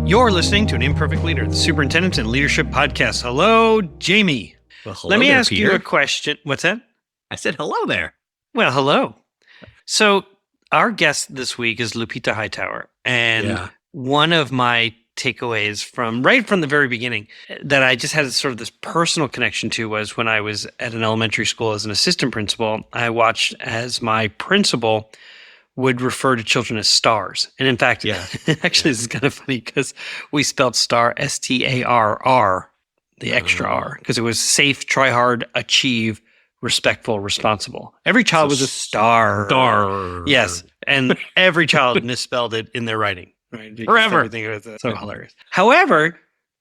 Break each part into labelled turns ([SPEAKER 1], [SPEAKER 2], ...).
[SPEAKER 1] You're listening to An Imperfect Leader, the Superintendents and Leadership Podcast. Hello, Jamie.
[SPEAKER 2] Well, hello
[SPEAKER 1] Let me
[SPEAKER 2] there,
[SPEAKER 1] ask
[SPEAKER 2] Peter.
[SPEAKER 1] you a question. What's that?
[SPEAKER 2] I said hello there.
[SPEAKER 1] Well, hello. So our guest this week is Lupita Hightower. And one of my takeaways from the very beginning that I just had sort of this personal connection to was when I was at an elementary school as an assistant principal, I watched as my principal would refer to children as stars. And in fact, actually, this is kind of funny because we spelled star S-T-A-R-R, the extra R, because it was safe, try hard, achieve, respectful, responsible. Every child was a star.
[SPEAKER 2] Star.
[SPEAKER 1] Yes. And every child misspelled it in their writing. Right?
[SPEAKER 2] Forever.
[SPEAKER 1] Everything was so hilarious. However,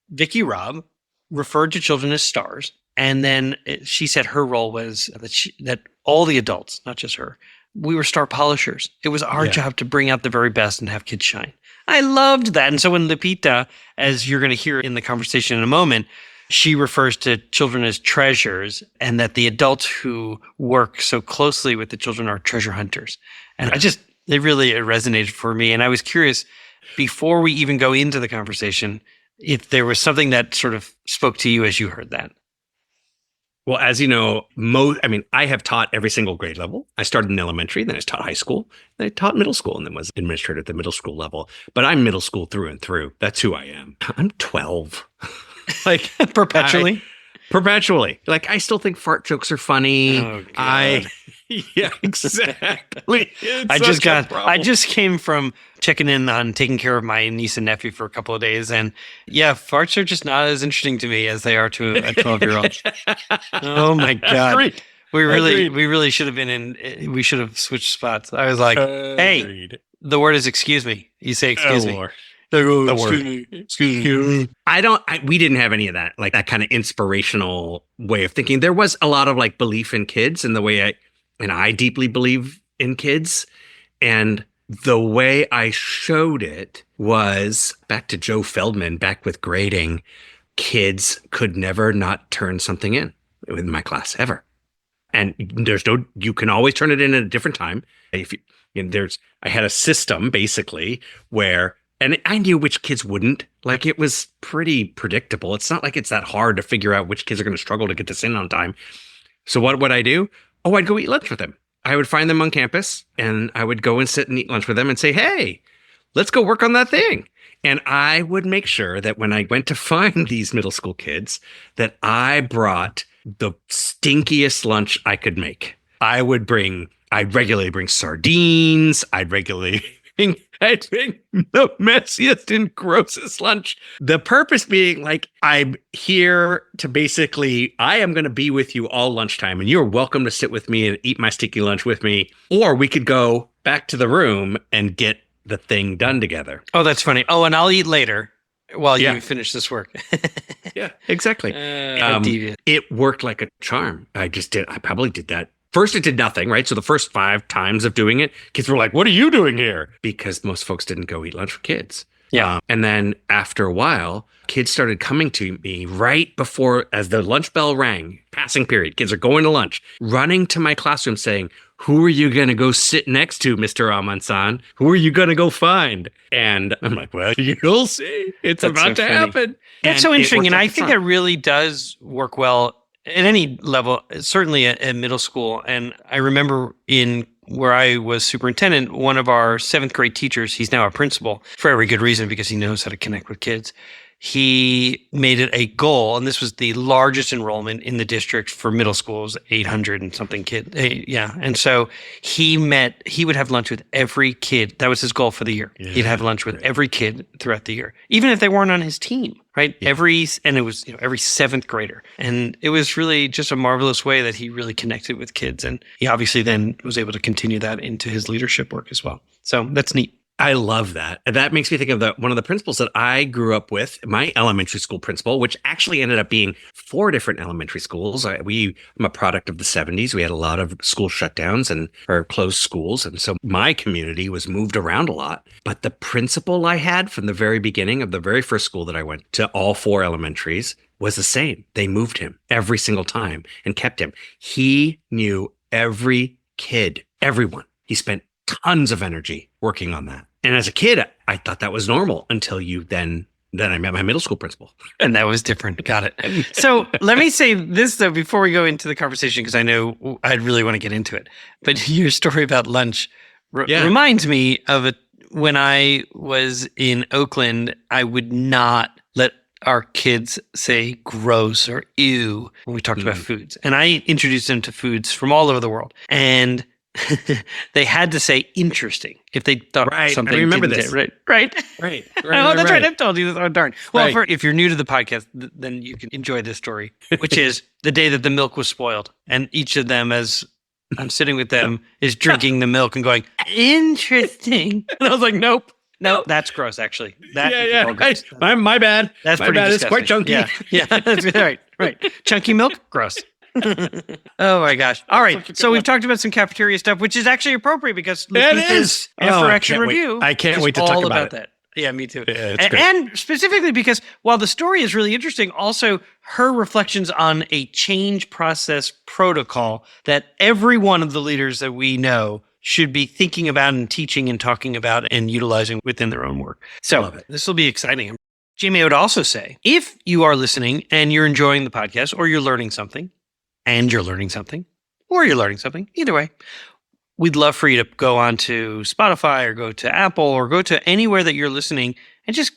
[SPEAKER 1] Vicky Robb referred to children as stars. And then she said her role was that all the adults, not just her, we were star polishers. It was our job to bring out the very best and have kids shine. I loved that. And so when Lupita, as you're going to hear in the conversation in a moment, she refers to children as treasures and that the adults who work so closely with the children are treasure hunters. And it resonated for me. And I was curious, before we even go into the conversation, if there was something that sort of spoke to you as you heard that.
[SPEAKER 2] Well, as you know, I have taught every single grade level. I started in elementary, then I taught high school, then I taught middle school, and then was administrator at the middle school level. But I'm middle school through and through. That's who I am. I'm 12.
[SPEAKER 1] Like perpetually?
[SPEAKER 2] Perpetually. Like, I still think fart jokes are funny.
[SPEAKER 1] Oh, God.
[SPEAKER 2] Yeah, exactly.
[SPEAKER 1] I just came from checking in on taking care of my niece and nephew for a couple of days. And farts are just not as interesting to me as they are to a 12-year-old. Oh my God.
[SPEAKER 2] Agreed.
[SPEAKER 1] We really should have we should have switched spots. I was like, hey, the word is excuse me. You say excuse me.
[SPEAKER 2] Lord.
[SPEAKER 1] Excuse me.
[SPEAKER 2] We didn't have any of that, like that kind of inspirational way of thinking. There was a lot of like belief in kids and the way I deeply believe in kids. And the way I showed it was back to Joe Feldman, back with grading. Kids could never not turn something in my class ever. And you can always turn it in at a different time. I had a system basically where, and I knew which kids wouldn't. Like, it was pretty predictable. It's not like it's that hard to figure out which kids are going to struggle to get this in on time. So what would I do? Oh, I'd go eat lunch with them. I would find them on campus and I would go and sit and eat lunch with them and say, hey, let's go work on that thing. And I would make sure that when I went to find these middle school kids, that I brought the stinkiest lunch I could make. I'd regularly bring sardines. I'd bring the messiest and grossest lunch. The purpose being, like, I'm here to basically, I am going to be with you all lunchtime, and you're welcome to sit with me and eat my sticky lunch with me. Or we could go back to the room and get the thing done together.
[SPEAKER 1] Oh, that's funny. Oh, and I'll eat later while you finish this work.
[SPEAKER 2] Yeah, exactly. It worked like a charm. I probably did that. First, it did nothing, right? So the first 5 times of doing it, kids were like, what are you doing here? Because most folks didn't go eat lunch with kids.
[SPEAKER 1] Yeah.
[SPEAKER 2] And then after a while, kids started coming to me right before, as the lunch bell rang, passing period, kids are going to lunch, running to my classroom saying, who are you going to go sit next to, Mr. Amansan? Who are you going to go find? And I'm like, well, you'll see. It's about to happen.
[SPEAKER 1] That's so interesting. And I think that really does work well at any level, certainly at middle school. And I remember where I was superintendent, one of our 7th grade teachers, he's now a principal for every good reason because he knows how to connect with kids. He made it a goal, and this was the largest enrollment in the district for middle schools, 800 and something kids. And so he would have lunch with every kid. That was his goal for the year. Yeah, he'd have lunch with every kid throughout the year, even if they weren't on his team, right? Yeah. And it was every 7th grader. And it was really just a marvelous way that he really connected with kids. And he obviously then was able to continue that into his leadership work as well. So that's neat.
[SPEAKER 2] I love that. That makes me think of one of the principals that I grew up with, my elementary school principal, which actually ended up being 4 different elementary schools. I'm a product of the 70s. We had a lot of school shutdowns or closed schools. And so my community was moved around a lot. But the principal I had from the very beginning of the very first school that I went to, all 4 elementaries, was the same. They moved him every single time and kept him. He knew every kid, everyone. He spent tons of energy working on that. And as a kid, I thought that was normal until you then Then I met my middle school principal.
[SPEAKER 1] And that was different. Got it. So let me say this, though, before we go into the conversation, because I know I'd really want to get into it. But your story about lunch reminds me of it. When I was in Oakland, I would not let our kids say gross or ew when we talked about foods. And I introduced them to foods from all over the world. And they had to say interesting if they thought something.
[SPEAKER 2] I remember this.
[SPEAKER 1] Right.
[SPEAKER 2] Oh,
[SPEAKER 1] that's right. I've told you this. Oh, darn. Well, if you're new to the podcast, then you can enjoy this story, which is the day that the milk was spoiled. And each of them, as I'm sitting with them, is drinking the milk and going, interesting. And I was like, nope, that's gross, actually. Gross.
[SPEAKER 2] My bad.
[SPEAKER 1] That's
[SPEAKER 2] my
[SPEAKER 1] pretty
[SPEAKER 2] bad.
[SPEAKER 1] disgusting.
[SPEAKER 2] It's quite chunky.
[SPEAKER 1] Yeah, that's right. Chunky milk, gross. Oh my gosh. All right. So we've talked about some cafeteria stuff, which is actually appropriate because Lupita's for Action Review.
[SPEAKER 2] I can't wait to talk about
[SPEAKER 1] that. Yeah, me too.
[SPEAKER 2] Yeah,
[SPEAKER 1] and specifically because while the story is really interesting, also her reflections on a change process protocol that every one of the leaders that we know should be thinking about and teaching and talking about and utilizing within their own work. So this will be exciting. Jamie, I would also say, if you are listening and you're enjoying the podcast or you're learning something, either way, we'd love for you to go on to Spotify or go to Apple or go to anywhere that you're listening and just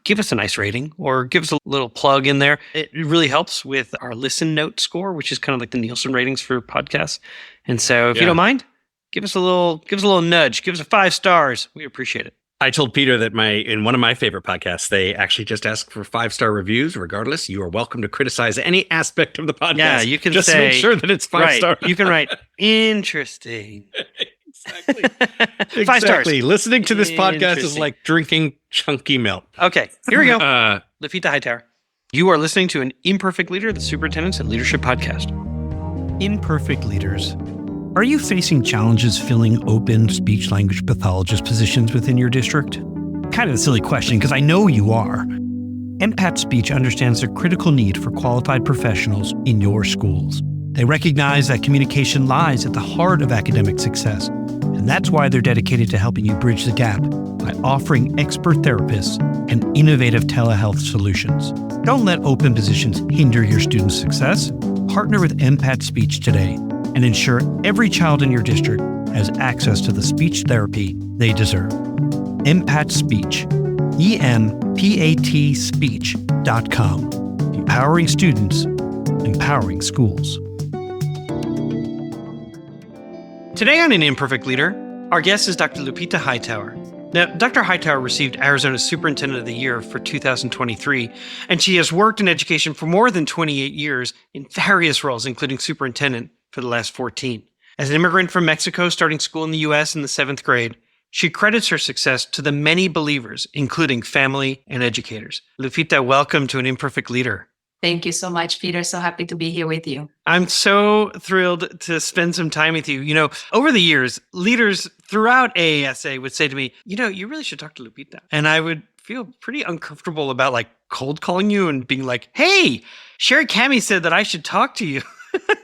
[SPEAKER 1] give us a nice rating or give us a little plug in there. It really helps with our listen note score, which is kind of like the Nielsen ratings for podcasts. And so if you don't mind, give us a little nudge, give us 5 stars. We appreciate it.
[SPEAKER 2] I told Peter that in one of my favorite podcasts, they actually just ask for 5-star reviews. Regardless, you are welcome to criticize any aspect of the podcast.
[SPEAKER 1] Yeah, you can
[SPEAKER 2] just
[SPEAKER 1] say,
[SPEAKER 2] make sure that it's 5 stars.
[SPEAKER 1] You can write interesting.
[SPEAKER 2] Exactly.
[SPEAKER 1] 5 stars.
[SPEAKER 2] Listening to this podcast is like drinking chunky milk.
[SPEAKER 1] Okay, here we go. Lupita Hightower. You are listening to an Imperfect Leader, the Superintendents and Leadership Podcast.
[SPEAKER 3] Imperfect leaders. Are you facing challenges filling open speech-language pathologist positions within your district? Kind of a silly question, because I know you are. MPAT Speech understands the critical need for qualified professionals in your schools. They recognize that communication lies at the heart of academic success, and that's why they're dedicated to helping you bridge the gap by offering expert therapists and innovative telehealth solutions. Don't let open positions hinder your students' success. Partner with MPAT Speech today and ensure every child in your district has access to the speech therapy they deserve. MPAT Speech, EMPAT Speech.com. Empowering students, empowering schools.
[SPEAKER 1] Today on An Imperfect Leader, our guest is Dr. Lupita Hightower. Now, Dr. Hightower received Arizona Superintendent of the Year for 2023, and she has worked in education for more than 28 years in various roles, including superintendent for the last 14. As an immigrant from Mexico starting school in the U.S. in the 7th grade, she credits her success to the many believers, including family and educators. Lupita, welcome to An Imperfect Leader.
[SPEAKER 4] Thank you so much, Peter. So happy to be here with you.
[SPEAKER 1] I'm so thrilled to spend some time with you. You know, over the years, leaders throughout AASA would say to me, you really should talk to Lupita. And I would feel pretty uncomfortable about like cold calling you and being like, hey, Sherry Cammie said that I should talk to you.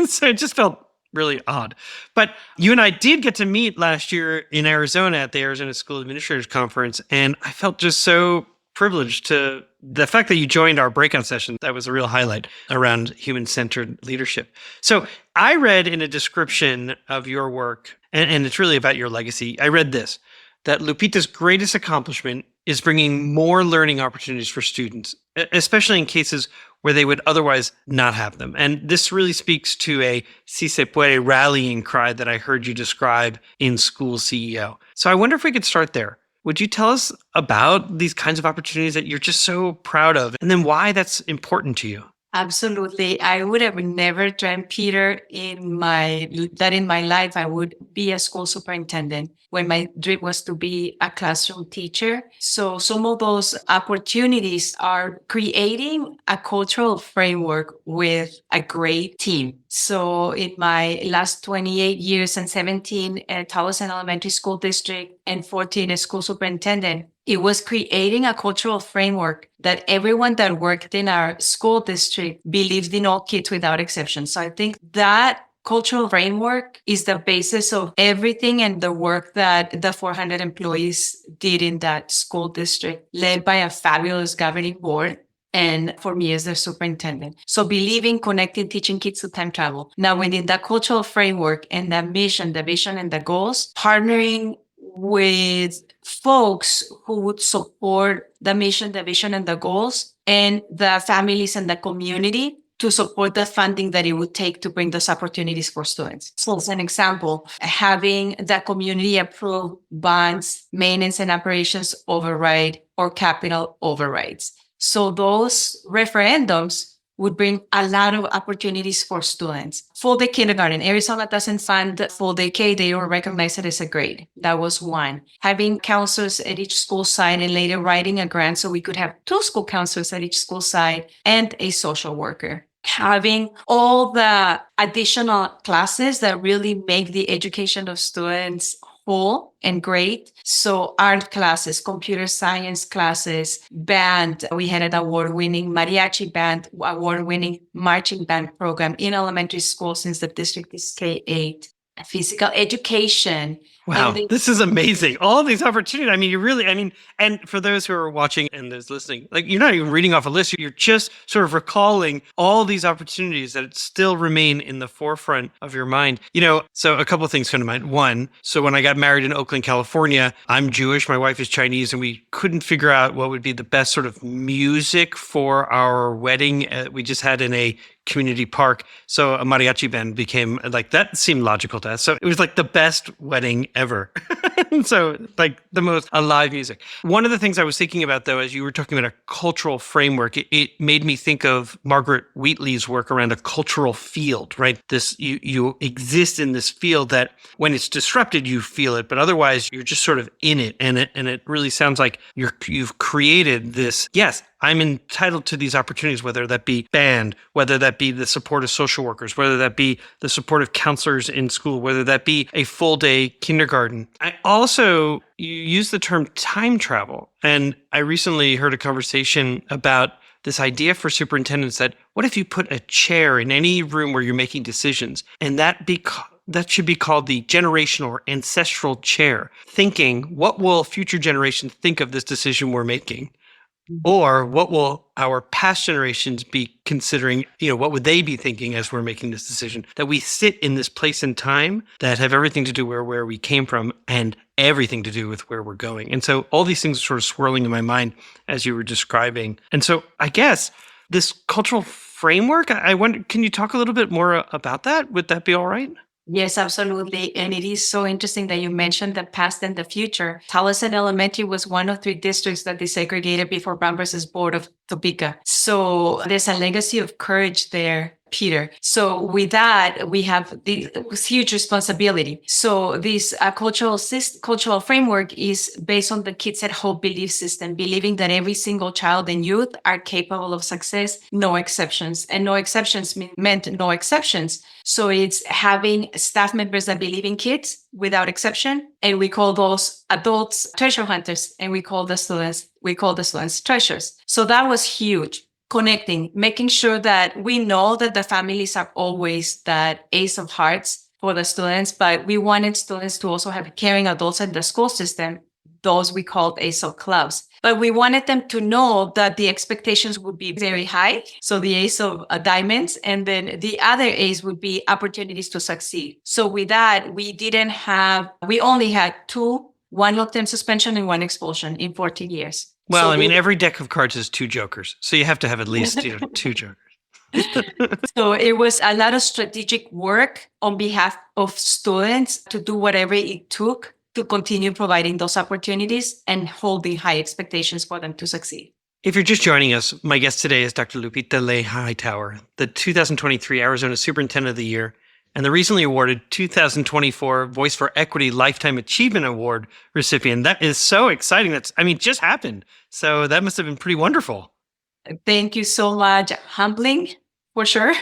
[SPEAKER 1] So it just felt really odd. But you and I did get to meet last year in Arizona at the Arizona School Administrators Conference. And I felt just so privileged to the fact that you joined our breakout session. That was a real highlight around human-centered leadership. So I read in a description of your work, and it's really about your legacy. I read this, that Lupita's greatest accomplishment is bringing more learning opportunities for students, especially in cases where they would otherwise not have them. And this really speaks to a Si Se Puede rallying cry that I heard you describe in School CEO. So I wonder if we could start there. Would you tell us about these kinds of opportunities that you're just so proud of, and then why that's important to you?
[SPEAKER 4] Absolutely. I would have never dreamt, Peter, that in my life I would be a school superintendent when my dream was to be a classroom teacher. So some of those opportunities are creating a cultural framework with a great team. So in my last 28 years and 17 at Tolleson Elementary School District and 14 as school superintendent, it was creating a cultural framework that everyone that worked in our school district believed in all kids without exception. So I think that cultural framework is the basis of everything and the work that the 400 employees did in that school district, led by a fabulous governing board. And for me as the superintendent. So believing, connecting, teaching kids to time travel. Now, within that cultural framework and that mission, the vision and the goals, partnering with folks who would support the mission, the vision, and the goals, and the families and the community to support the funding that it would take to bring those opportunities for students. So as an example, having the community approve bonds, maintenance and operations override, or capital overrides. So those referendums would bring a lot of opportunities for students. Full day kindergarten, Arizona doesn't fund full day K, they don't recognize it as a grade. That was one. Having counselors at each school site and later writing a grant so we could have 2 school counselors at each school site and a social worker. Having all the additional classes that really make the education of students whole and great. So art classes, computer science classes, band. We had an award-winning mariachi band, award-winning marching band program in elementary school since the district is K-8. Physical education.
[SPEAKER 1] Wow, this is amazing. All these opportunities. I mean, and for those who are watching and those listening, like you're not even reading off a list. You're just sort of recalling all these opportunities that still remain in the forefront of your mind. So a couple of things come to mind. One, so when I got married in Oakland, California, I'm Jewish, my wife is Chinese, and we couldn't figure out what would be the best sort of music for our wedding. We just had in a community park. So a mariachi band became like, that seemed logical to us. So it was like the best wedding ever. So like the most alive music. One of the things I was thinking about though, as you were talking about a cultural framework, it made me think of Margaret Wheatley's work around a cultural field, right? You exist in this field that when it's disrupted, you feel it, but otherwise you're just sort of in it. And it really sounds like you've created this, yes, I'm entitled to these opportunities, whether that be band, whether that be the support of social workers, whether that be the support of counselors in school, whether that be a full day kindergarten. I also use the term time travel. And I recently heard a conversation about this idea for superintendents that what if you put a chair in any room where you're making decisions, and that should be called the generational or ancestral chair, thinking, what will future generations think of this decision we're making? Or what will our past generations be considering, what would they be thinking as we're making this decision? That we sit in this place and time that have everything to do with where we came from and everything to do with where we're going. And so all these things are sort of swirling in my mind as you were describing. And so I guess this cultural framework, I wonder, can you talk a little bit more about that? Would that be all right?
[SPEAKER 4] Yes, absolutely. And it is so interesting that you mentioned the past and the future. Tolleson Elementary was one of 3 districts that desegregated before Brown versus Board of Topeka. So there's a legacy of courage there, Peter. So with that, we have this huge responsibility. So this cultural framework is based on the Kids at Hope belief system, believing that every single child and youth are capable of success, no exceptions. And no exceptions meant no exceptions. So it's having staff members that believe in kids without exception. And we call those adults treasure hunters. And we call the students treasures. So that was huge. Connecting, making sure that we know that the families are always that ace of hearts for the students, but we wanted students to also have caring adults in the school system. Those we called ace of clubs. But we wanted them to know that the expectations would be very high. So the ace of diamonds, and then the other ace would be opportunities to succeed. So with that, we only had 2, 1 long-term suspension and 1 expulsion in 14 years.
[SPEAKER 1] Well, so every deck of cards has 2 jokers. So you have to have at least 2 jokers.
[SPEAKER 4] So it was a lot of strategic work on behalf of students to do whatever it took to continue providing those opportunities and holding high expectations for them to succeed.
[SPEAKER 1] If you're just joining us, my guest today is Dr. Lupita Ley Hightower, the 2023 Arizona Superintendent of the Year, and the recently awarded 2024 Voice for Equity Lifetime Achievement Award recipient. That is so exciting. Just happened. So that must have been pretty wonderful.
[SPEAKER 4] Thank you so much. Humbling, for sure.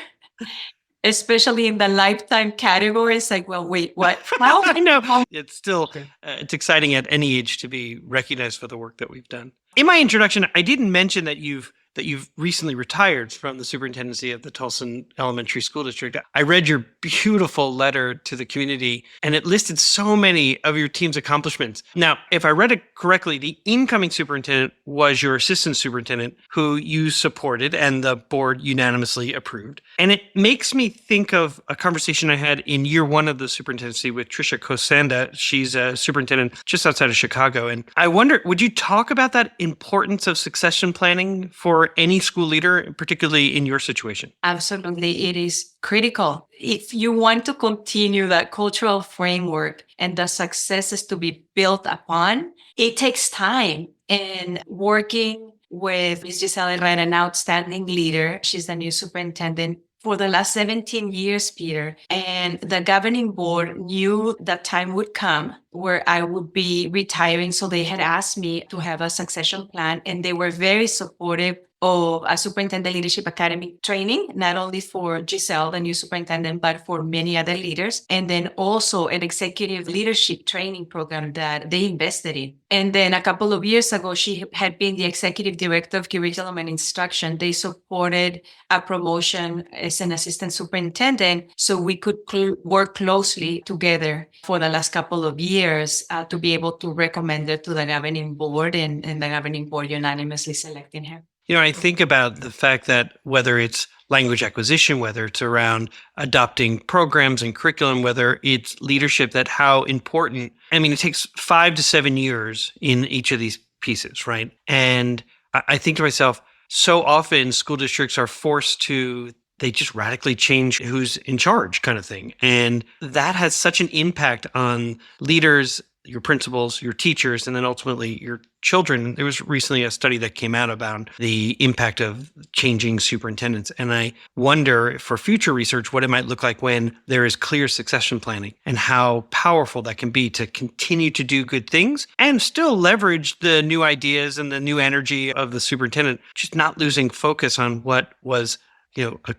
[SPEAKER 4] Especially in the lifetime category. It's like, well, wait, what?
[SPEAKER 1] I know. It's still, it's exciting at any age to be recognized for the work that we've done. In my introduction, I didn't mention that you've that you've recently retired from the superintendency of the Tolleson Elementary School District. I read your beautiful letter to the community, and it listed so many of your team's accomplishments. Now, if I read it correctly, the incoming superintendent was your assistant superintendent, who you supported and the board unanimously approved. And it makes me think of a conversation I had in year one of the superintendency with Tricia Kosanda. She's a superintendent just outside of Chicago. And I wonder, would you talk about that importance of succession planning for any school leader, particularly in your situation?
[SPEAKER 4] Absolutely. It is critical. If you want to continue that cultural framework and the successes to be built upon, it takes time. And working with Ms. Giselle Herrera, an outstanding leader, she's the new superintendent for the last 17 years, Peter. And the governing board knew that time would come where I would be retiring. So they had asked me to have a succession plan, and they were very supportive of a Superintendent Leadership Academy training, not only for Giselle, the new superintendent, but for many other leaders. And then also an executive leadership training program that they invested in. And then a couple of years ago, she had been the executive director of curriculum and instruction. They supported a promotion as an assistant superintendent so we could work closely together for the last couple of years to be able to recommend her to the governing board, and the governing board unanimously selecting her.
[SPEAKER 1] You know, I think about the fact that whether it's language acquisition, whether it's around adopting programs and curriculum, whether it's leadership, that how important, I mean, it takes 5 to 7 years in each of these pieces, right? And I think to myself, so often school districts are forced to, they just radically change who's in charge kind of thing. And that has such an impact on leaders, your principals, your teachers, and then ultimately your children. There was recently a study that came out about the impact of changing superintendents. And I wonder for future research what it might look like when there is clear succession planning and how powerful that can be to continue to do good things and still leverage the new ideas and the new energy of the superintendent, just not losing focus on what was,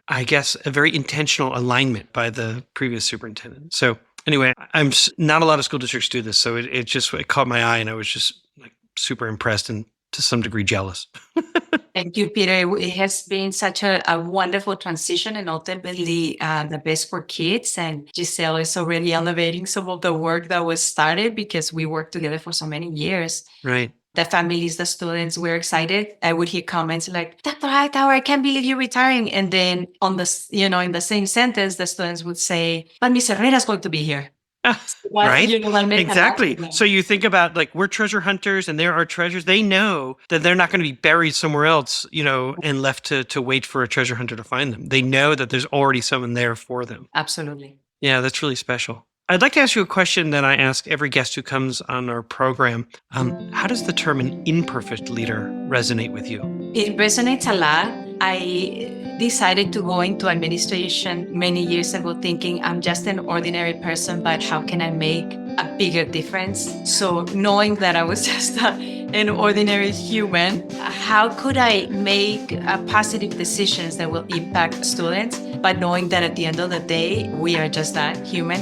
[SPEAKER 1] I guess, a very intentional alignment by the previous superintendent. So anyway, I'm not a lot of school districts do this, so it caught my eye, and I was just like super impressed and to some degree jealous.
[SPEAKER 4] Thank you, Peter. It has been such a wonderful transition, and ultimately the best for kids. And Giselle is already elevating some of the work that was started because we worked together for so many years.
[SPEAKER 1] Right.
[SPEAKER 4] The families, the students were excited. I would hear comments like, "Dr. Hightower, I can't believe you're retiring." And then in the same sentence, the students would say, "But Ms. Herrera is going to be here."
[SPEAKER 1] Right? Exactly. So you think about, like, we're treasure hunters and there are treasures. They know that they're not going to be buried somewhere else, and left to wait for a treasure hunter to find them. They know that there's already someone there for them.
[SPEAKER 4] Absolutely.
[SPEAKER 1] Yeah, that's really special. I'd like to ask you a question that I ask every guest who comes on our program. How does the term an imperfect leader resonate with you?
[SPEAKER 4] It resonates a lot. I decided to go into administration many years ago thinking I'm just an ordinary person, but how can I make a bigger difference? So knowing that I was just an ordinary human, how could I make positive decisions that will impact students? But knowing that at the end of the day, we are just that, human.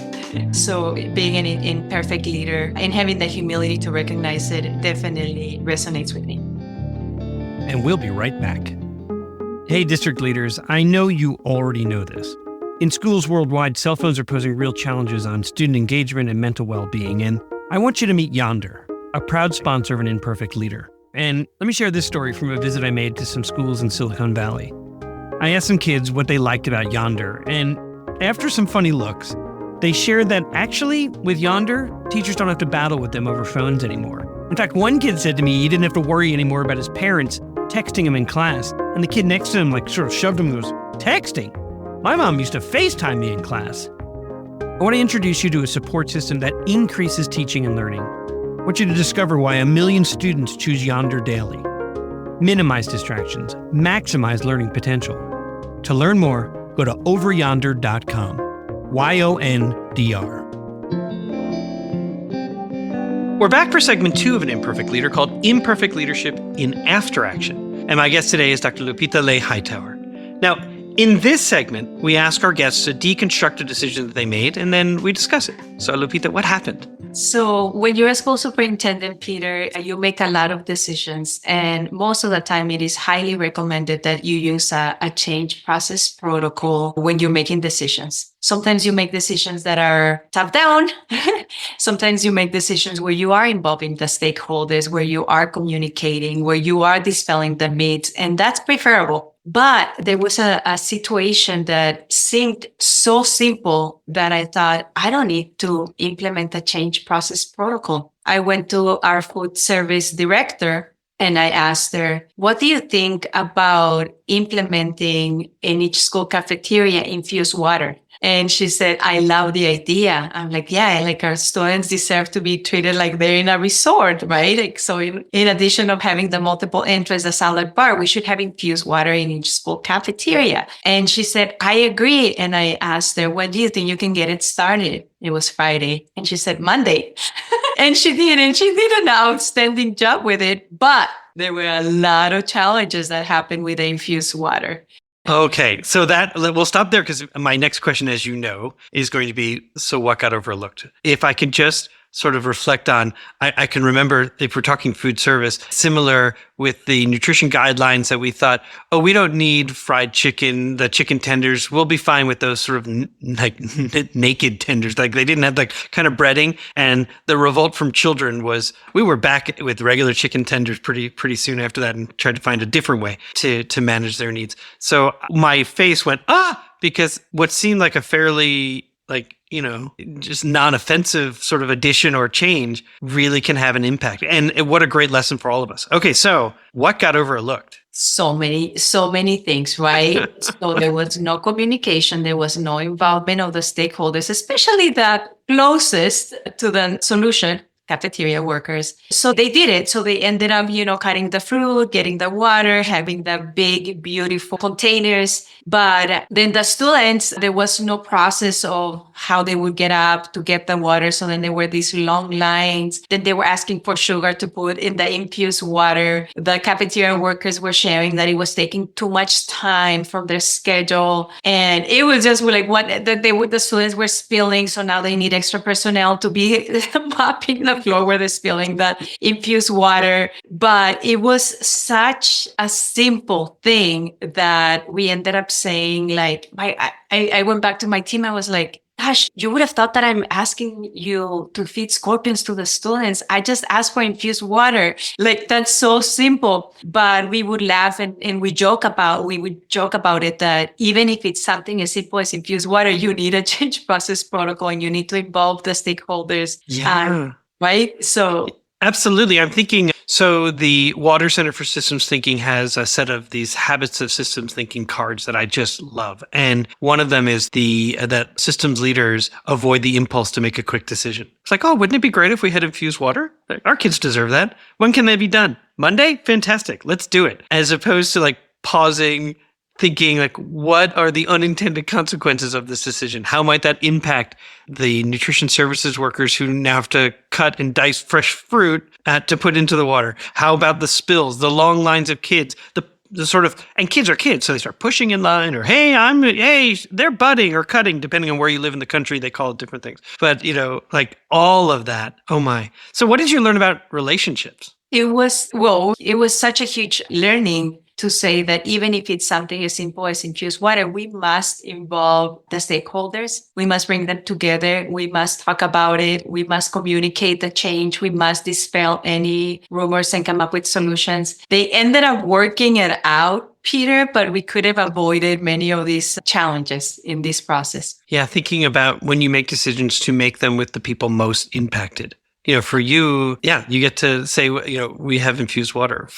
[SPEAKER 4] So being an imperfect leader and having the humility to recognize it definitely resonates with me.
[SPEAKER 3] And we'll be right back. Hey, district leaders, I know you already know this. In schools worldwide, cell phones are posing real challenges on student engagement and mental well-being, and I want you to meet Yonder, a proud sponsor of An Imperfect Leader. And let me share this story from a visit I made to some schools in Silicon Valley. I asked some kids what they liked about Yonder, and after some funny looks, they shared that actually, with Yonder, teachers don't have to battle with them over phones anymore. In fact, one kid said to me he didn't have to worry anymore about his parents texting him in class, and the kid next to him sort of shoved him and goes, "Texting? My mom used to FaceTime me in class." I want to introduce you to a support system that increases teaching and learning. I want you to discover why 1 million students choose Yonder daily. Minimize distractions, maximize learning potential. To learn more, go to overyonder.com. YONDR.
[SPEAKER 1] We're back for segment 2 of An Imperfect Leader called Imperfect Leadership in After Action. And my guest today is Dr. Lupita Ley Hightower. Now, in this segment, we ask our guests to deconstruct a decision that they made, and then we discuss it. So, Lupita, what happened?
[SPEAKER 4] So when you're a school superintendent, Peter, you make a lot of decisions. And most of the time, it is highly recommended that you use a change process protocol when you're making decisions. Sometimes you make decisions that are top down. Sometimes you make decisions where you are involving the stakeholders, where you are communicating, where you are dispelling the myths, and that's preferable. But there was a situation that seemed so simple that I thought, I don't need to implement a change process protocol. I went to our food service director and I asked her, what do you think about implementing in each school cafeteria infused water? And she said, I love the idea. I'm like, yeah, like our students deserve to be treated like they're in a resort, right? Like, so in addition of having the multiple entries, the salad bar, we should have infused water in each school cafeteria. And she said, I agree. And I asked her, when do you think you can get it started? It was Friday. And she said, Monday. And she did. And she did an outstanding job with it. But there were a lot of challenges that happened with the infused water.
[SPEAKER 1] Okay, so that we'll stop there because my next question, as you know, is going to be, so what got overlooked? If I can just sort of reflect on, I can remember, if we're talking food service, similar with the nutrition guidelines that we thought, oh, we don't need fried chicken, the chicken tenders, we'll be fine with those sort of like naked tenders. Like they didn't have like kind of breading. And the revolt from children was, we were back with regular chicken tenders pretty soon after that and tried to find a different way to manage their needs. So my face went, because what seemed like a fairly just non-offensive sort of addition or change really can have an impact. And what a great lesson for all of us. Okay, so what got overlooked?
[SPEAKER 4] So many things, right? So there was no communication. There was no involvement of the stakeholders, especially the closest to the solution, cafeteria workers. So they did it. So they ended up, cutting the fruit, getting the water, having the big, beautiful containers. But then the students, there was no process of how they would get up to get the water. So then there were these long lines. Then they were asking for sugar to put in the infused water. The cafeteria workers were sharing that it was taking too much time from their schedule. And it was just like the students were spilling. So now they need extra personnel to be mopping the floor where they're spilling that infused water. But it was such a simple thing that we ended up saying, like, I went back to my team. I was like, gosh, you would have thought that I'm asking you to feed scorpions to the students. I just asked for infused water. Like, that's so simple. But we would laugh and we would joke about it, that even if it's something as simple as infused water, you need a change process protocol and you need to involve the stakeholders.
[SPEAKER 1] Yeah.
[SPEAKER 4] Right? So
[SPEAKER 1] absolutely. I'm thinking, so the Water Center for Systems Thinking has a set of these habits of systems thinking cards that I just love. And one of them is that systems leaders avoid the impulse to make a quick decision. It's like, oh, wouldn't it be great if we had infused water? Our kids deserve that. When can that be done? Monday? Fantastic. Let's do it. As opposed to like pausing, thinking like, what are the unintended consequences of this decision? How might that impact the nutrition services workers who now have to cut and dice fresh fruit to put into the water? How about the spills, the long lines of kids, the sort of, and kids are kids, so they start pushing in line, or hey, they're budding or cutting, depending on where you live in the country, they call it different things. But like all of that, oh my. So what did you learn about relationships?
[SPEAKER 4] It was such a huge learning to say that even if it's something as simple as infused water, we must involve the stakeholders. We must bring them together. We must talk about it. We must communicate the change. We must dispel any rumors and come up with solutions. They ended up working it out, Peter, but we could have avoided many of these challenges in this process.
[SPEAKER 1] Yeah, thinking about when you make decisions to make them with the people most impacted. For you, you get to say, we have infused water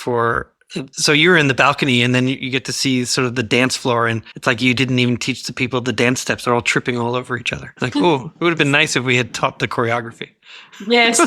[SPEAKER 1] so you're in the balcony and then you get to see sort of the dance floor, and it's like you didn't even teach the people the dance steps. They're all tripping all over each other. Like, oh, it would have been nice if we had taught the choreography.
[SPEAKER 4] Yes,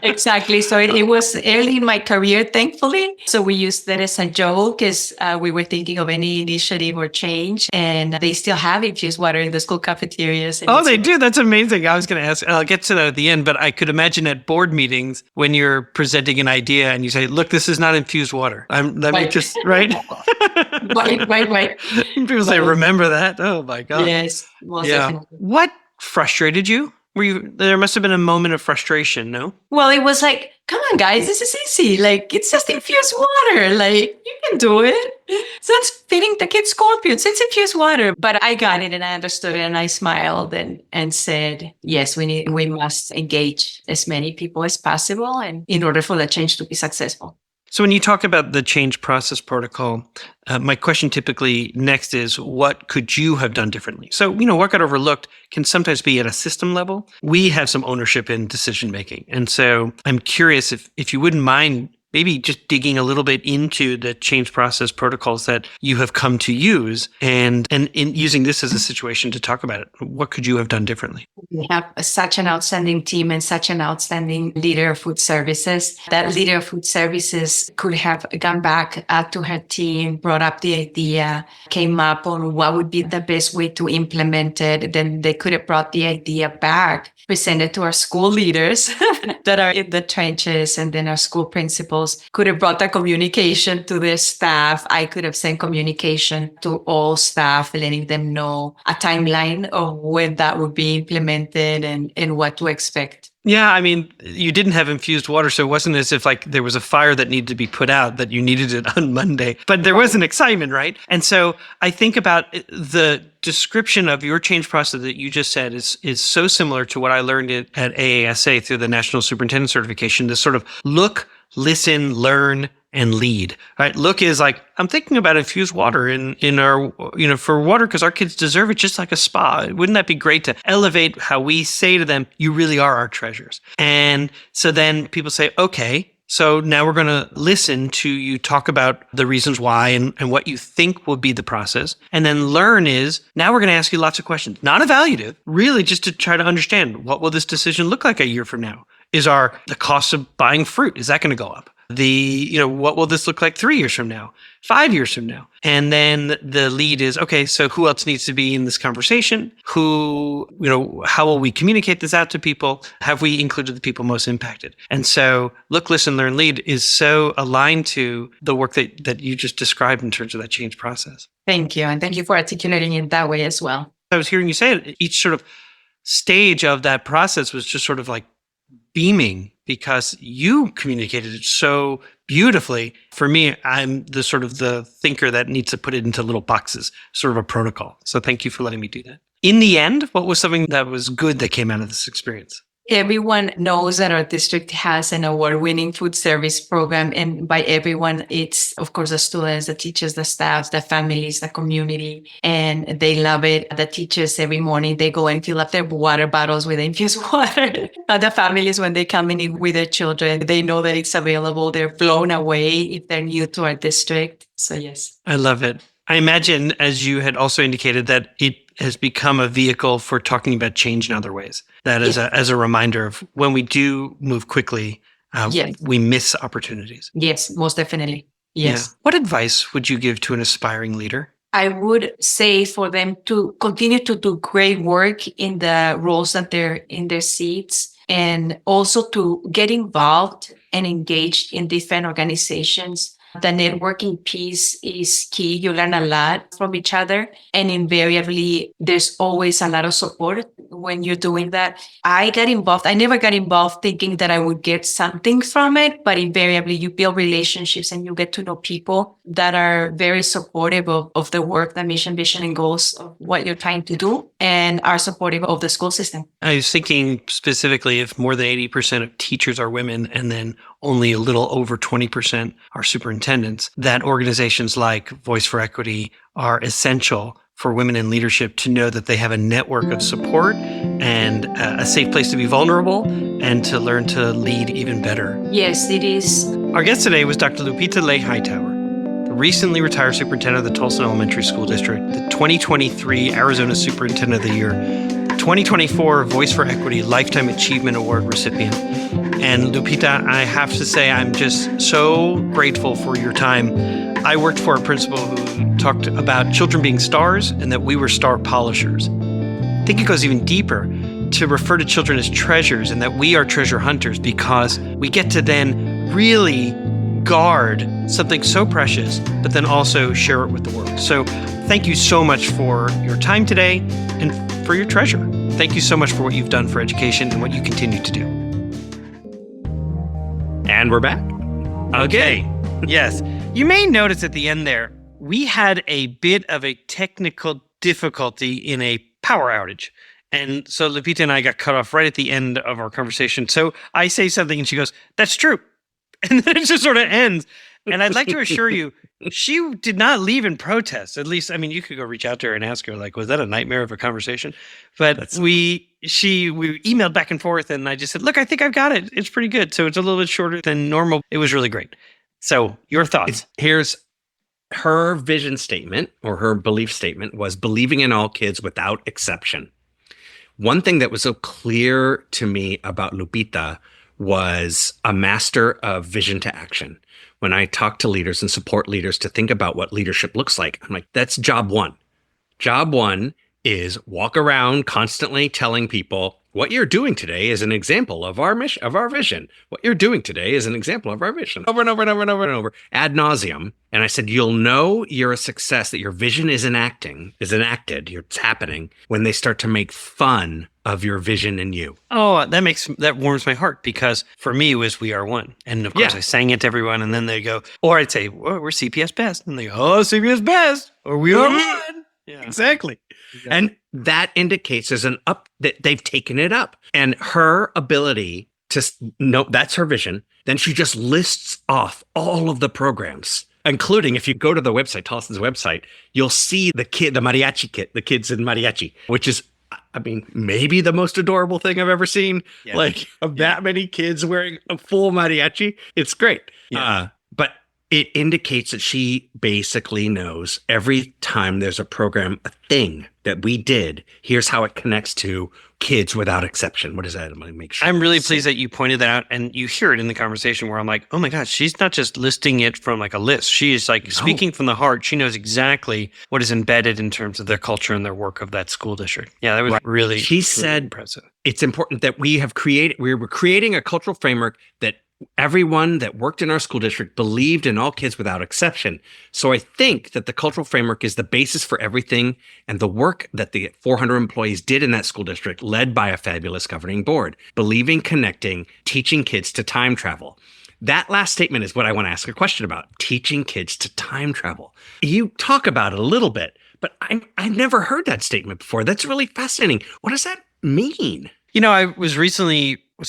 [SPEAKER 4] exactly. So it was early in my career, thankfully. So we used that as a joke as we were thinking of any initiative or change. And they still have infused water in the school cafeterias.
[SPEAKER 1] Oh, they do? That's amazing. I was going to ask, I'll get to that at the end, but I could imagine at board meetings when you're presenting an idea and you say, look, this is not infused water. Right.
[SPEAKER 4] Right.
[SPEAKER 1] People say, remember that? Oh my God.
[SPEAKER 4] Yes. Definitely.
[SPEAKER 1] What frustrated you There must have been a moment of frustration, no?
[SPEAKER 4] Well, it was like, come on, guys, this is easy. Like, it's just infused water. Like, you can do it. So it's feeding the kids scorpions. It's infused water. But I got it and I understood it and I smiled and said, yes, we must engage as many people as possible and in order for the change to be successful.
[SPEAKER 1] So when you talk about the change process protocol, my question typically next is, what could you have done differently? So, what got overlooked can sometimes be at a system level. We have some ownership in decision making. And so I'm curious if you wouldn't mind maybe just digging a little bit into the change process protocols that you have come to use and in using this as a situation to talk about it. What could you have done differently?
[SPEAKER 4] We have such an outstanding team and such an outstanding leader of food services. That leader of food services could have gone back to her team, brought up the idea, came up on what would be the best way to implement it. Then they could have brought the idea back, presented to our school leaders that are in the trenches, and then our school principals could have brought the communication to their staff. I could have sent communication to all staff, letting them know a timeline of when that would be implemented and what to expect.
[SPEAKER 1] Yeah, I mean, you didn't have infused water, so it wasn't as if like there was a fire that needed to be put out that you needed it on Monday, but there was an excitement, right? And so I think about the description of your change process that you just said is so similar to what I learned at AASA through the National Superintendent Certification, this sort of look, listen, learn, and lead, right? Look is like, I'm thinking about infused water in our, for water because our kids deserve it just like a spa. Wouldn't that be great to elevate how we say to them, you really are our treasures? And so then people say, okay, so now we're going to listen to you talk about the reasons why and what you think will be the process. And then learn is, now we're going to ask you lots of questions, not evaluative, really just to try to understand, what will this decision look like a year from now? The cost of buying fruit, is that going to go up? What will this look like 3 years from now, 5 years from now? And then the lead is, okay, so who else needs to be in this conversation? How will we communicate this out to people? Have we included the people most impacted? And so look, listen, learn, lead is so aligned to the work that you just described in terms of that change process.
[SPEAKER 4] Thank you. And thank you for articulating it that way as well.
[SPEAKER 1] I was hearing you say it, each sort of stage of that process was just sort of like beaming because you communicated it so beautifully. For me, I'm the sort of the thinker that needs to put it into little boxes, sort of a protocol. So thank you for letting me do that. In the end, what was something that was good that came out of this experience?
[SPEAKER 4] Everyone knows that our district has an award-winning food service program. And by everyone, it's, of course, the students, the teachers, the staff, the families, the community, and they love it. The teachers, every morning, they go and fill up their water bottles with infused water. The families, when they come in with their children, they know that it's available. They're blown away if they're new to our district. So, yes.
[SPEAKER 1] I love it. I imagine, as you had also indicated, that it has become a vehicle for talking about change in other ways. That is as a reminder of when we do move quickly,
[SPEAKER 4] Yes.
[SPEAKER 1] we miss opportunities.
[SPEAKER 4] Yes, most definitely. Yes.
[SPEAKER 1] Yeah. What advice would you give to an aspiring leader?
[SPEAKER 4] I would say for them to continue to do great work in the roles that they're in their seats, and also to get involved and engaged in different organizations. The networking piece is key. You learn a lot from each other, and invariably, there's always a lot of support when you're doing that. I got involved. I never got involved thinking that I would get something from it, but invariably, you build relationships and you get to know people that are very supportive of the work, the mission, vision, and goals of what you're trying to do, and are supportive of the school system.
[SPEAKER 1] I was thinking specifically if more than 80% of teachers are women and then only a little over 20% are superintendents, that organizations like Voice for Equity are essential for women in leadership to know that they have a network of support and a safe place to be vulnerable and to learn to lead even better.
[SPEAKER 4] Yes, it is.
[SPEAKER 1] Our guest today was Dr. Lupita Ley Hightower, the recently retired superintendent of the Tolleson Elementary School District, the 2023 Arizona Superintendent of the Year, 2024 Voice for Equity Lifetime Achievement Award recipient. And Lupita, I have to say, I'm just so grateful for your time. I worked for a principal who talked about children being stars and that we were star polishers. I think it goes even deeper to refer to children as treasures and that we are treasure hunters because we get to then really guard something so precious, but then also share it with the world. So thank you so much for your time today and for your treasure. Thank you so much for what you've done for education and what you continue to do.
[SPEAKER 2] And we're back.
[SPEAKER 1] Okay. Yes. You may notice at the end there, we had a bit of a technical difficulty in a power outage. And so Lupita and I got cut off right at the end of our conversation. So I say something and she goes, "That's true." And then it just sort of ends. And I'd like to assure you, she did not leave in protest. At least, I mean, you could go reach out to her and ask her, like, was that a nightmare of a conversation? But we emailed back and forth, and I just said, look, I think I've got it. It's pretty good. So it's a little bit shorter than normal. It was really great. So your thoughts?
[SPEAKER 2] Here's her vision statement, or her belief statement, was believing in all kids without exception. One thing that was so clear to me about Lupita was a master of vision to action. When I talk to leaders and support leaders to think about what leadership looks like, I'm like, that's job one. Job one is walk around constantly telling people what you're doing today is an example of our mission, of our vision. What you're doing today is an example of our vision, over and over and over and over and over, ad nauseum. And I said, you'll know you're a success, that your vision is enacted, it's happening when they start to make fun of your vision and you.
[SPEAKER 1] Oh, that warms my heart, because for me it was We Are One. And of course I sang it to everyone, and then they go, or I'd say, well, we're CPS Best. And they go, oh, CPS Best, or We Are One.
[SPEAKER 2] Yeah, exactly. And that indicates there's that they've taken it up. And her ability to know that's her vision, then she just lists off all of the programs, including, if you go to the website, Tolleson's website, you'll see the mariachi kit, the kids in mariachi, which is, I mean, maybe the most adorable thing I've ever seen. Yeah. Like that many kids wearing a full mariachi. It's great. Yeah. But it indicates that she basically knows every time there's a program, a thing that we did, here's how it connects to kids without exception. What is that? I'm going to make sure.
[SPEAKER 1] I'm really pleased that you pointed that out, and you hear it in the conversation where I'm like, oh my gosh, she's not just listing it from like a list. She is like speaking from the heart. She knows exactly what is embedded in terms of their culture and their work of that school district. Yeah, that was really,
[SPEAKER 2] she said,
[SPEAKER 1] impressive.
[SPEAKER 2] It's important that we were creating a cultural framework that everyone that worked in our school district believed in all kids without exception. So I think that the cultural framework is the basis for everything, and the work that the 400 employees did in that school district, led by a fabulous governing board, believing, connecting, teaching kids to time travel. That last statement is what I want to ask a question about, teaching kids to time travel. You talk about it a little bit, but I've never heard that statement before. That's really fascinating. What does that mean?
[SPEAKER 1] You know, I was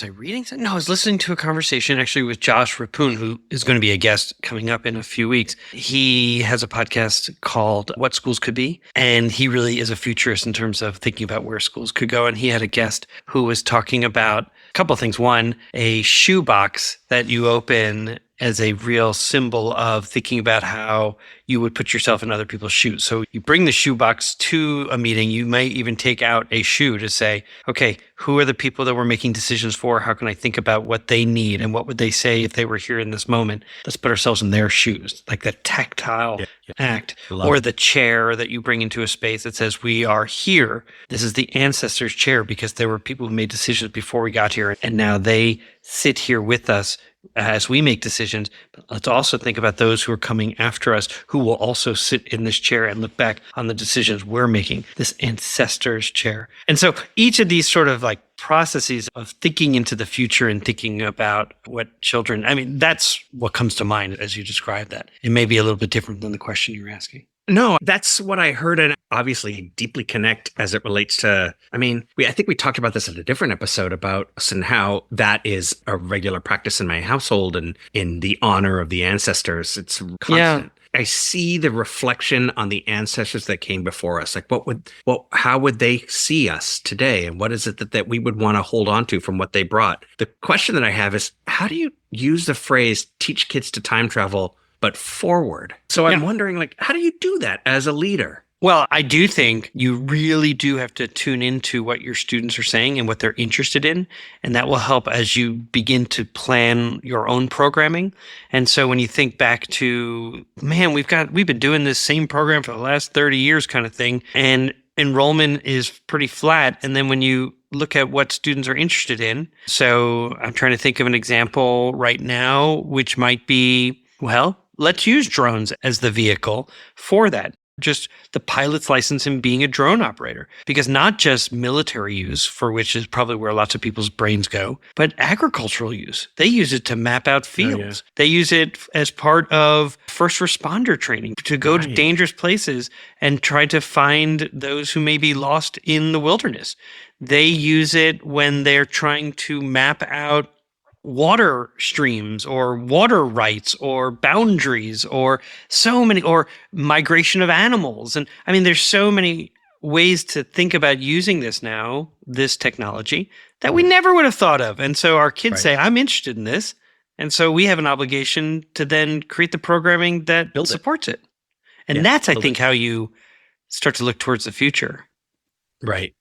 [SPEAKER 1] I reading something? No, I was listening to a conversation actually with Josh Rapoon, who is going to be a guest coming up in a few weeks. He has a podcast called What Schools Could Be, and he really is a futurist in terms of thinking about where schools could go. And he had a guest who was talking about a couple of things. One, a shoebox that you open as a real symbol of thinking about how you would put yourself in other people's shoes. So you bring the shoebox to a meeting. You might even take out a shoe to say, okay, who are the people that we're making decisions for? How can I think about what they need? And what would they say if they were here in this moment? Let's put ourselves in their shoes, like that tactile act. Or the chair that you bring into a space that says, we are here. This is the ancestors' chair, because there were people who made decisions before we got here, and now they sit here with us as we make decisions. But let's also think about those who are coming after us, who will also sit in this chair and look back on the decisions we're making, this ancestors' chair. And so each of these sort of like processes of thinking into the future and thinking about what children, I mean, that's what comes to mind as you describe that. It may be a little bit different than the question you're asking.
[SPEAKER 2] No, that's what I heard, and obviously deeply connect as it relates to, I mean, I think we talked about this in a different episode about us and how that is a regular practice in my household, and in the honor of the ancestors. It's constant. Yeah. I see the reflection on the ancestors that came before us. Like how would they see us today? And what is it that we would want to hold on to from what they brought? The question that I have is, how do you use the phrase teach kids to time travel, but forward? So I'm wondering, like, how do you do that as a leader?
[SPEAKER 1] Well, I do think you really do have to tune into what your students are saying and what they're interested in. And that will help as you begin to plan your own programming. And so when you think back to, man, we've been doing this same program for the last 30 years kind of thing, and enrollment is pretty flat. And then when you look at what students are interested in, so I'm trying to think of an example right now, which might be, well, let's use drones as the vehicle for that. just the pilot's license and being a drone operator. Because not just military use, for which is probably where lots of people's brains go, but agricultural use. They use it to map out fields.
[SPEAKER 2] Oh, yeah.
[SPEAKER 1] They use it as part of first responder training to go to dangerous places and try to find those who may be lost in the wilderness. They use it when they're trying to map out water streams or water rights or boundaries or so many, or migration of animals. And I mean, there's so many ways to think about using this now, this technology, that we never would have thought of. And so our kids say, I'm interested in this. And so we have an obligation to then create the programming that supports it. And that's, I think, how you start to look towards the future.
[SPEAKER 2] Right.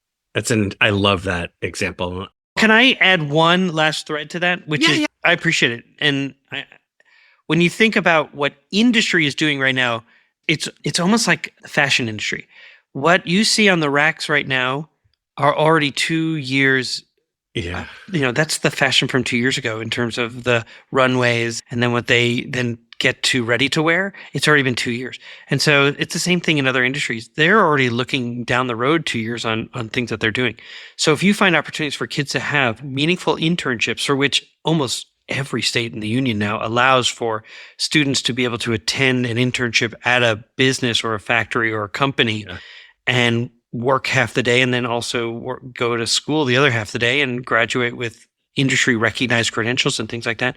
[SPEAKER 2] I love that example.
[SPEAKER 1] Can I add one last thread to that? I appreciate it. And when you think about what industry is doing right now, it's almost like the fashion industry. What you see on the racks right now are already 2 years.
[SPEAKER 2] Yeah.
[SPEAKER 1] That's the fashion from 2 years ago in terms of the runways, and then what they then get to ready to wear. It's already been 2 years. And so it's the same thing in other industries. They're already looking down the road 2 years on things that they're doing. So if you find opportunities for kids to have meaningful internships, for which almost every state in the union now allows for students to be able to attend an internship at a business or a factory or a company and work half the day, and then also go to school the other half the day and graduate with industry recognized credentials and things like that.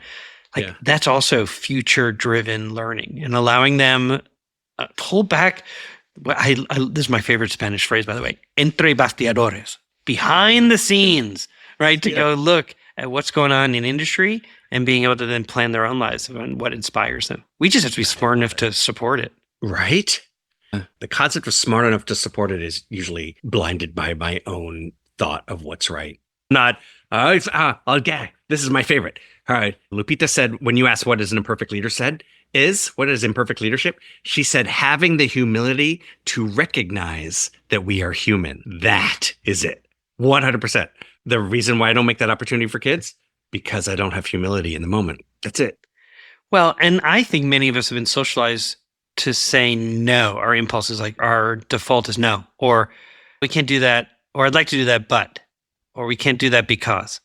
[SPEAKER 1] That's also future-driven learning and allowing them pull back. This is my favorite Spanish phrase, by the way, entre bastidores, behind the scenes, right? To go look at what's going on in industry and being able to then plan their own lives and what inspires them. We just have to be smart enough to support it.
[SPEAKER 2] Right? The concept of smart enough to support it is usually blinded by my own thought of what's right. Not, this is my favorite. All right. Lupita said, when you asked what is an imperfect leader what is imperfect leadership? She said, having the humility to recognize that we are human. That is it. 100%. The reason why I don't make that opportunity for kids, because I don't have humility in the moment. That's it.
[SPEAKER 1] Well, and I think many of us have been socialized to say no. Our impulse is our default is no, or we can't do that, or I'd like to do that, but, or we can't do that because,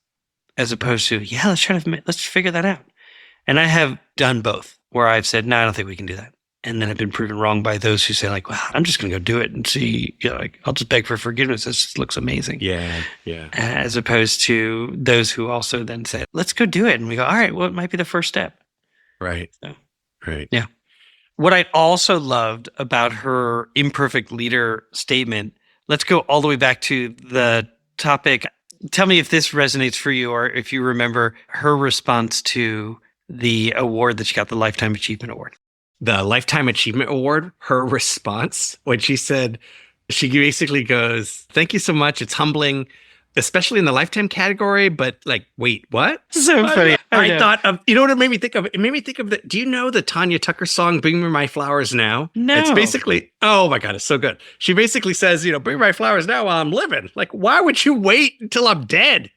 [SPEAKER 1] as opposed to, let's figure that out. And I have done both, where I've said, no, I don't think we can do that. And then I've been proven wrong by those who say I'm just going to go do it and see, I'll just beg for forgiveness. This just looks amazing.
[SPEAKER 2] Yeah.
[SPEAKER 1] As opposed to those who also then say, let's go do it. And we go, all right, well, it might be the first step.
[SPEAKER 2] Right.
[SPEAKER 1] So,
[SPEAKER 2] right.
[SPEAKER 1] Yeah. What I also loved about her imperfect leader statement, let's go all the way back to the topic. Tell me if this resonates for you, or if you remember her response to the award that she got, the Lifetime Achievement Award.
[SPEAKER 2] The Lifetime Achievement Award, her response, when she said, she basically goes, thank you so much. It's humbling, especially in the lifetime category, but wait, what?
[SPEAKER 1] So funny.
[SPEAKER 2] I thought of, you know what it made me think of? It made me think of do you know the Tanya Tucker song, Bring Me My Flowers Now?
[SPEAKER 1] No.
[SPEAKER 2] It's basically, oh my God, it's so good. She basically says, bring my flowers now while I'm living. Why would you wait until I'm dead?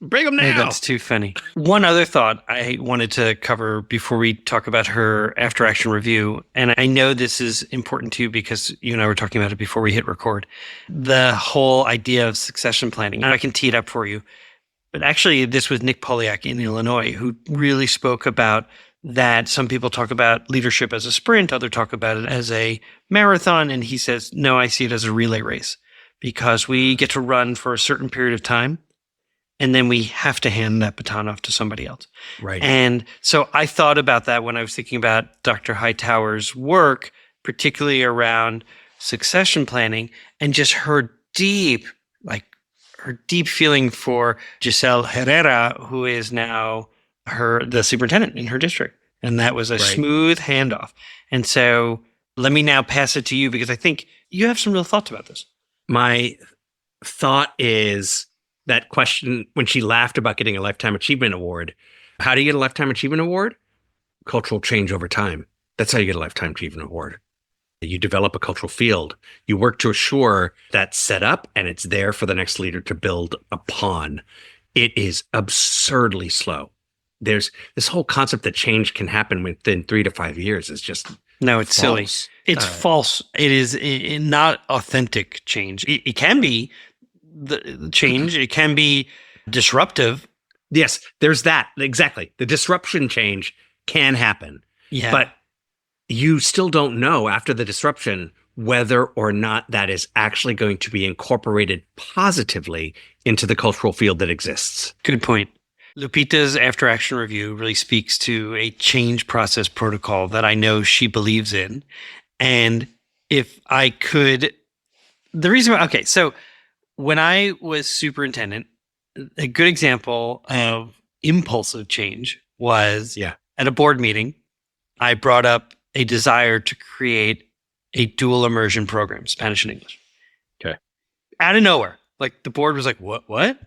[SPEAKER 2] Bring them now.
[SPEAKER 1] Hey, that's too funny. One other thought I wanted to cover before we talk about her after action review, and I know this is important to you because you and I were talking about it before we hit record, the whole idea of succession planning. I can tee it up for you. But actually, this was Nick Poliak in Illinois who really spoke about that. Some people talk about leadership as a sprint, others talk about it as a marathon. And he says, no, I see it as a relay race because we get to run for a certain period of time. And then we have to hand that baton off to somebody else.
[SPEAKER 2] Right.
[SPEAKER 1] And so I thought about that when I was thinking about Dr. Hightower's work, particularly around succession planning, and just her deep feeling for Giselle Herrera, who is now the superintendent in her district. And that was a smooth handoff. And so let me now pass it to you because I think you have some real thoughts about this.
[SPEAKER 2] My thought is, that question when she laughed about getting a Lifetime Achievement Award. How do you get a Lifetime Achievement Award? Cultural change over time. That's how you get a Lifetime Achievement Award. You develop a cultural field. You work to assure that's set up and it's there for the next leader to build upon. It is absurdly slow. There's this whole concept that change can happen within 3 to 5 years is just
[SPEAKER 1] No, it's silly.
[SPEAKER 2] False.
[SPEAKER 1] It's false. It is not authentic change. It can be the change. It can be disruptive.
[SPEAKER 2] Yes, there's that. Exactly. The disruption change can happen.
[SPEAKER 1] Yeah.
[SPEAKER 2] But you still don't know after the disruption whether or not that is actually going to be incorporated positively into the cultural field that exists.
[SPEAKER 1] Good point. Lupita's after action review really speaks to a change process protocol that I know she believes in. And if I could, so when I was superintendent, a good example of impulsive change was at a board meeting, I brought up a desire to create a dual immersion program, Spanish and English.
[SPEAKER 2] Okay.
[SPEAKER 1] Out of nowhere. Like the board was like, what?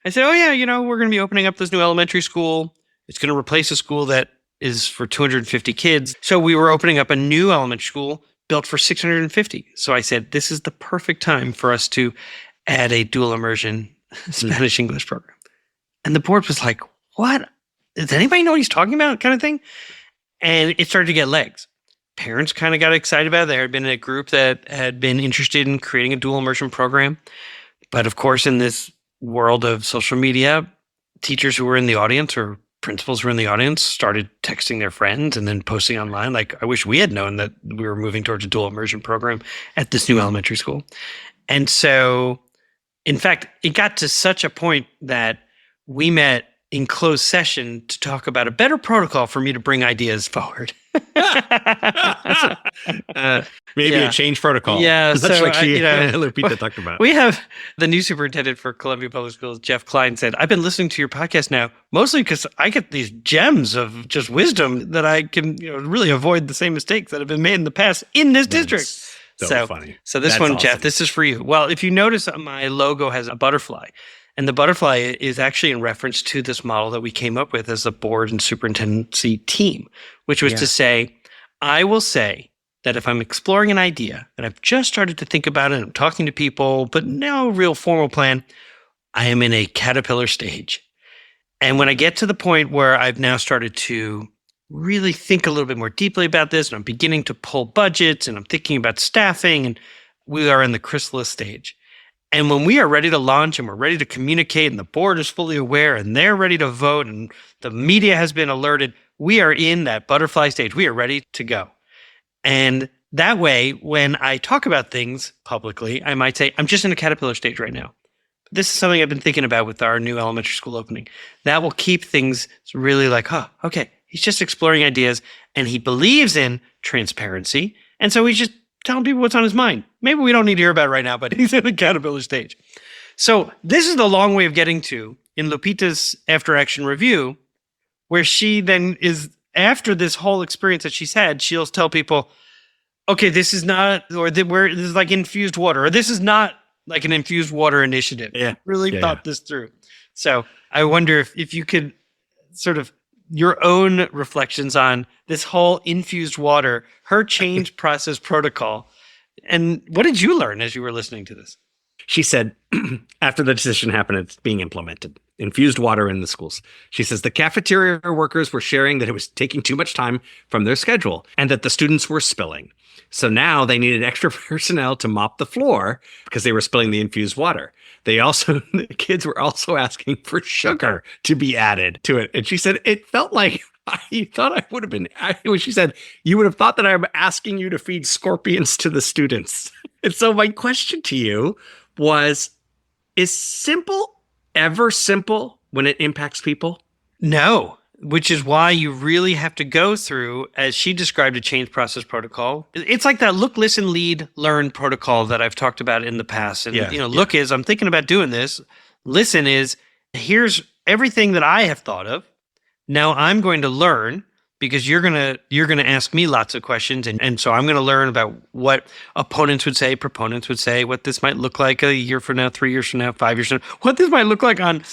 [SPEAKER 1] I said, oh yeah, we're going to be opening up this new elementary school. It's going to replace a school that is for 250 kids. So we were opening up a new elementary school built for 650. So I said, this is the perfect time for us to add a dual immersion Spanish English program. And the board was like, what? Does anybody know what he's talking about? Kind of thing. And it started to get legs. Parents kind of got excited about it. There had been a group that had been interested in creating a dual immersion program. But of course, in this world of social media, teachers who were in the audience or principals who were in the audience started texting their friends and then posting online like, I wish we had known that we were moving towards a dual immersion program at this new elementary school. And so, in fact, it got to such a point that we met in closed session to talk about a better protocol for me to bring ideas forward.
[SPEAKER 2] Maybe a change protocol.
[SPEAKER 1] Yeah.
[SPEAKER 2] Much
[SPEAKER 1] so,
[SPEAKER 2] like Lupita talked about.
[SPEAKER 1] We have the new superintendent for Columbia Public Schools, Jeff Klein, said, I've been listening to your podcast now, mostly because I get these gems of just wisdom that I can really avoid the same mistakes that have been made in the past in this district.
[SPEAKER 2] So funny.
[SPEAKER 1] So this one, awesome. Jeff, this is for you. Well, if you notice, my logo has a butterfly. And the butterfly is actually in reference to this model that we came up with as a board and superintendency team, which was to say, I will say that if I'm exploring an idea and I've just started to think about it, and I'm talking to people, but no real formal plan, I am in a caterpillar stage. And when I get to the point where I've now started to really think a little bit more deeply about this, and I'm beginning to pull budgets, and I'm thinking about staffing, and we are in the chrysalis stage. And when we are ready to launch and we're ready to communicate and the board is fully aware and they're ready to vote and the media has been alerted, we are in that butterfly stage. We are ready to go. And that way, when I talk about things publicly, I might say, I'm just in a caterpillar stage right now. This is something I've been thinking about with our new elementary school opening. That will keep things really like, okay, he's just exploring ideas and he believes in transparency. And so he's just telling people what's on his mind. Maybe we don't need to hear about it right now, but he's in the caterpillar stage. So this is the long way of getting to in Lupita's after action review, where she then is, after this whole experience that she's had, she'll tell people, okay, this is not, or this is like infused water, or this is not like an infused water initiative.
[SPEAKER 2] Yeah.
[SPEAKER 1] Really thought this through. So I wonder if you could sort of your own reflections on this whole infused water, her change process protocol. And what did you learn as you were listening to this?
[SPEAKER 2] She said, after the decision happened, it's being implemented, infused water in the schools. She says the cafeteria workers were sharing that it was taking too much time from their schedule and that the students were spilling. So now they needed extra personnel to mop the floor because they were spilling the infused water. The kids were also asking for sugar to be added to it. And she said, it felt like I thought I would have been, she said, you would have thought that I'm asking you to feed scorpions to the students. And so my question to you was, is simple ever simple when it impacts people?
[SPEAKER 1] No, which is why you really have to go through, as she described, a change process protocol. It's like that look, listen, lead, learn protocol that I've talked about in the past. And, look is, I'm thinking about doing this. Listen is, here's everything that I have thought of. Now I'm going to learn because you're gonna ask me lots of questions. And so I'm going to learn about what opponents would say, proponents would say, what this might look like a year from now, 3 years from now, 5 years from now, what this might look like on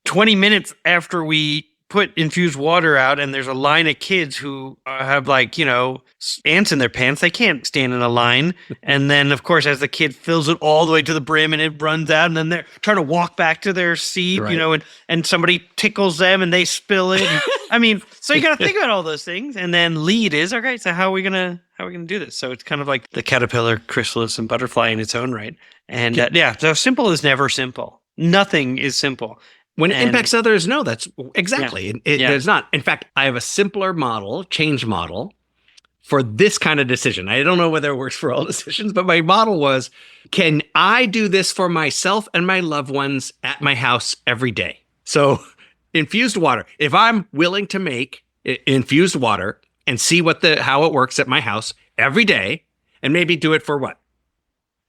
[SPEAKER 1] 20 minutes after we put infused water out and there's a line of kids who have ants in their pants. They can't stand in a line. And then, of course, as the kid fills it all the way to the brim and it runs out and then they're trying to walk back to their seat, right. And somebody tickles them and they spill it. And, so you got to think about all those things. And then lead is, okay, so how are we going How are we going to do this? So it's kind of like the caterpillar, chrysalis, and butterfly in its own right. And so simple is never simple. Nothing is simple.
[SPEAKER 2] When it impacts others, no, that's exactly. There's not. In fact, I have a simpler model, change model, for this kind of decision. I don't know whether it works for all decisions, but my model was, can I do this for myself and my loved ones at my house every day? So infused water. If I'm willing to make infused water and see how it works at my house every day, and maybe do it for what?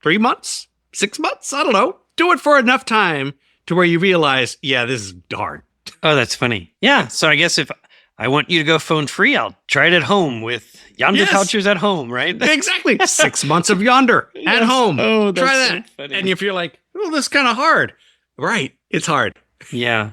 [SPEAKER 2] 3 months? 6 months? I don't know. Do it for enough time to where you realize, this is hard.
[SPEAKER 1] Oh, that's funny. Yeah. So I guess if I want you to go phone free, I'll try it at home with Yonder Cultures at home, right?
[SPEAKER 2] Exactly. 6 months of Yonder at home.
[SPEAKER 1] Oh, that's
[SPEAKER 2] try that.
[SPEAKER 1] So funny.
[SPEAKER 2] And if you're like, oh, this is kind of hard. Right. It's hard.
[SPEAKER 1] Yeah.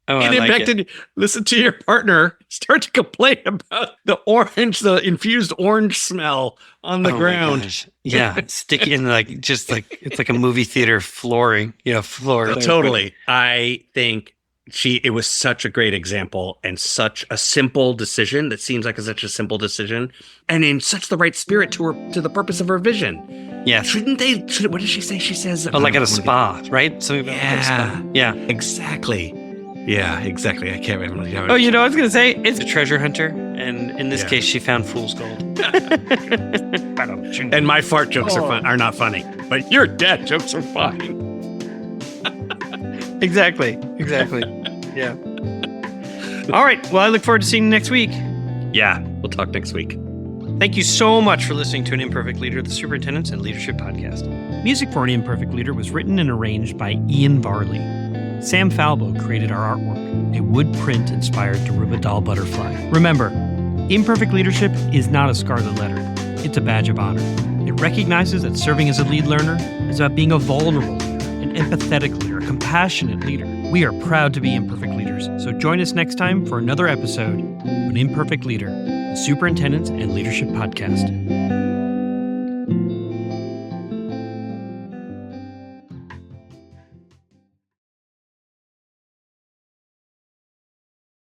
[SPEAKER 1] Oh,
[SPEAKER 2] it impacted. Listen to your partner start to complain about the infused orange smell on the ground.
[SPEAKER 1] Yeah, sticky and it's like a movie theater flooring. Floor.
[SPEAKER 2] Totally. I think it was such a great example and such a simple decision that seems like such a simple decision, and in such the right spirit to the purpose of her vision.
[SPEAKER 1] Yeah.
[SPEAKER 2] What did she say? She says,
[SPEAKER 1] like at a spa, right? Something about like a spa. Yeah.
[SPEAKER 2] Exactly. Yeah, exactly. I can't remember.
[SPEAKER 1] I was going to say, it's a treasure hunter. And in this case, she found fool's gold.
[SPEAKER 2] And my fart jokes are not funny. But your dad jokes are fine.
[SPEAKER 1] Exactly. Yeah. All right. Well, I look forward to seeing you next week.
[SPEAKER 2] Yeah, we'll talk next week.
[SPEAKER 1] Thank you so much for listening to An Imperfect Leader, the Superintendents and Leadership Podcast.
[SPEAKER 3] Music for An Imperfect Leader was written and arranged by Ian Varley. Sam Falbo created our artwork, a wood print inspired Daruba doll butterfly. Remember, imperfect leadership is not a scarlet letter. It's a badge of honor. It recognizes that serving as a lead learner is about being a vulnerable leader, an empathetic leader, a compassionate leader. We are proud to be imperfect leaders, so join us next time for another episode of An Imperfect Leader, the Superintendents and Leadership Podcast.